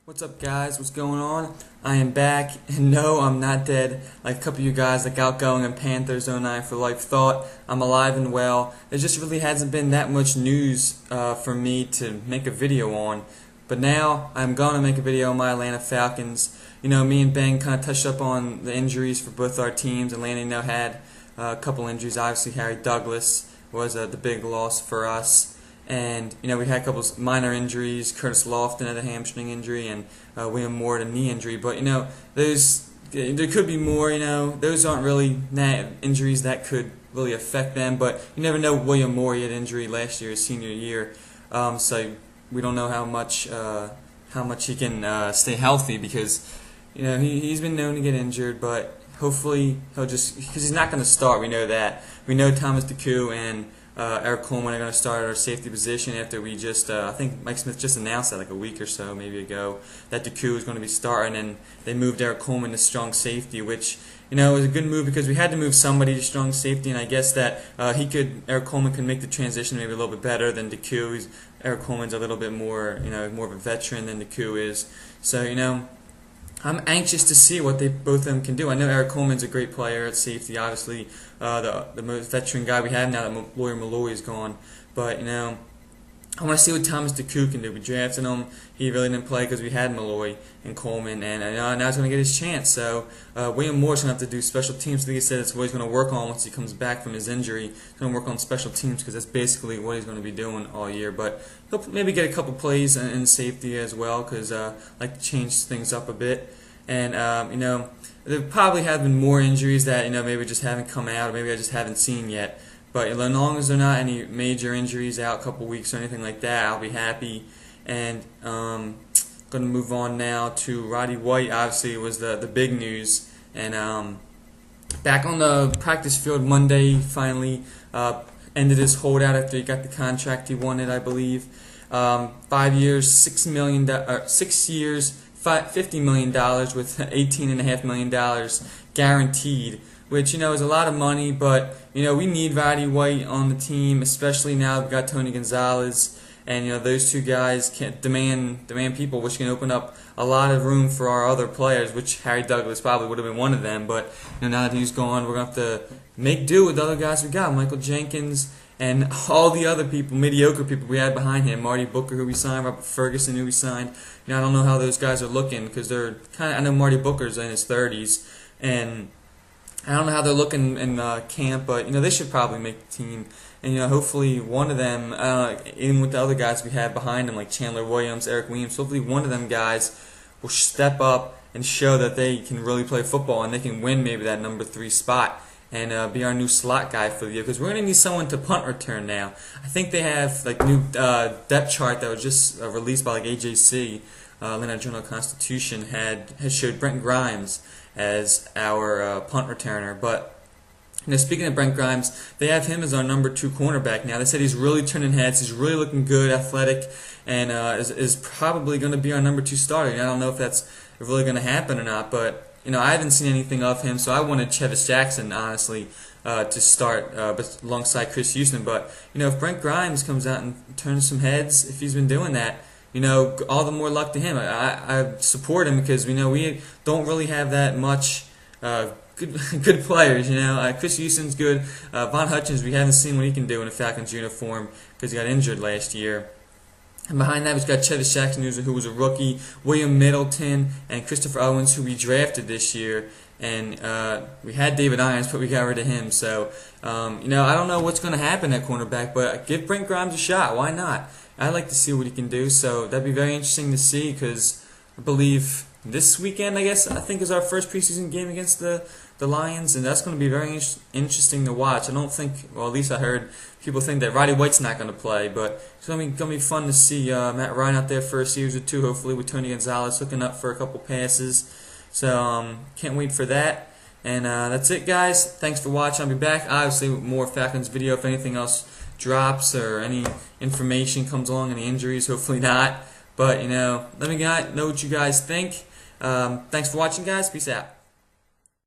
What's up, guys? What's going on? I am back, and no, I'm not dead like a couple of you guys like Outgoing and Panthers09 for Life thought. I'm alive and well. There just really hasn't been that much news for me to make a video on, but now I'm going to make a video on my Atlanta Falcons. You know, me and Ben kind of touched up on the injuries for both our teams. Atlanta, had a couple injuries. Obviously, Harry Douglas was the big loss for us. And, we had a couple minor injuries. Curtis Lofton had a hamstring injury, and William Moore had a knee injury. But, there could be more, Those aren't really injuries that could really affect them. But you never know. William Moore, he had injury last year, his senior year. So we don't know how much he can stay healthy because, he's been known to get injured. But hopefully he'll just, because he's not going to start. We know that. We know Thomas DeCoux and Eric Coleman are going to start at our safety position after we just, I think Mike Smith just announced that like a week or so, maybe ago, that DeCoux is going to be starting, and they moved Eric Coleman to strong safety, which, was a good move because we had to move somebody to strong safety, and I guess that Eric Coleman can make the transition maybe a little bit better than DeCoux. Eric Coleman's a little bit more, more of a veteran than DeCoux is, so, I'm anxious to see what both of them can do. I know Eric Coleman's a great player at safety, obviously the most veteran guy we have now that Lawyer Malloy is gone. But, I want to see what Thomas DeCoux can do. We drafted him. He really didn't play because we had Malloy and Coleman, and now he's going to get his chance. So William Moore's going to have to do special teams. I think he said that's what he's going to work on once he comes back from his injury. He's going to work on special teams because that's basically what he's going to be doing all year. But he'll maybe get a couple plays in safety as well because I like to change things up a bit. And, there probably have been more injuries that, maybe just haven't come out or maybe I just haven't seen yet. But as long as there are not any major injuries out a couple weeks or anything like that, I'll be happy. And going to move on now to Roddy White. Obviously, was the big news. And back on the practice field Monday, finally ended his holdout after he got the contract he wanted, I believe. 5 years, $6 million, 6 years, $50 million with $18.5 million guaranteed, which, is a lot of money, but, we need Roddy White on the team, especially now we've got Tony Gonzalez, and, those two guys can demand people, which can open up a lot of room for our other players, which Harry Douglas probably would have been one of them, but, now that he's gone, we're going to have to make do with the other guys we got, Michael Jenkins, and all the other people, mediocre people we had behind him, Marty Booker, who we signed, Robert Ferguson, who we signed. I don't know how those guys are looking because they're kind of. I know Marty Booker's in his 30s, and I don't know how they're looking in camp, but they should probably make the team. And hopefully one of them, even with the other guys we have behind them, like Chandler Williams, Eric Weems, hopefully one of them guys will step up and show that they can really play football and they can win maybe that number 3 spot. And be our new slot guy for the year because we're going to need someone to punt return now. I think they have like new depth chart that was just released by like AJC, Atlanta Journal-Constitution had showed Brent Grimes as our punt returner. But speaking of Brent Grimes, they have him as our number 2 cornerback now. They said he's really turning heads. He's really looking good, athletic, and is probably going to be our number 2 starter. I don't know if that's really going to happen or not, but. I haven't seen anything of him, so I wanted Chevis Jackson, honestly, to start alongside Chris Houston. But, if Brent Grimes comes out and turns some heads, if he's been doing that, all the more luck to him. I support him because we don't really have that much good players, Chris Houston's good. Von Hutchins, we haven't seen what he can do in a Falcons uniform because he got injured last year. And behind that, we've got Chevis Jackson, who was a rookie, William Middleton, and Christopher Owens, who we drafted this year. And we had David Irons, but we got rid of him. So, I don't know what's going to happen at cornerback, but give Brent Grimes a shot. Why not? I'd like to see what he can do. So that'd be very interesting to see because I believe this weekend, I think, is our first preseason game against the Lions, and that's going to be very interesting to watch. I don't think, well, at least I heard people think that Roddy White's not going to play, but it's going to be fun to see Matt Ryan out there for a series or two, hopefully with Tony Gonzalez hooking up for a couple passes. So can't wait for that. And that's it, guys. Thanks for watching. I'll be back, obviously, with more Falcons video if anything else drops or any information comes along, any injuries, hopefully not. But, let me know what you guys think. Thanks for watching, guys. Peace out.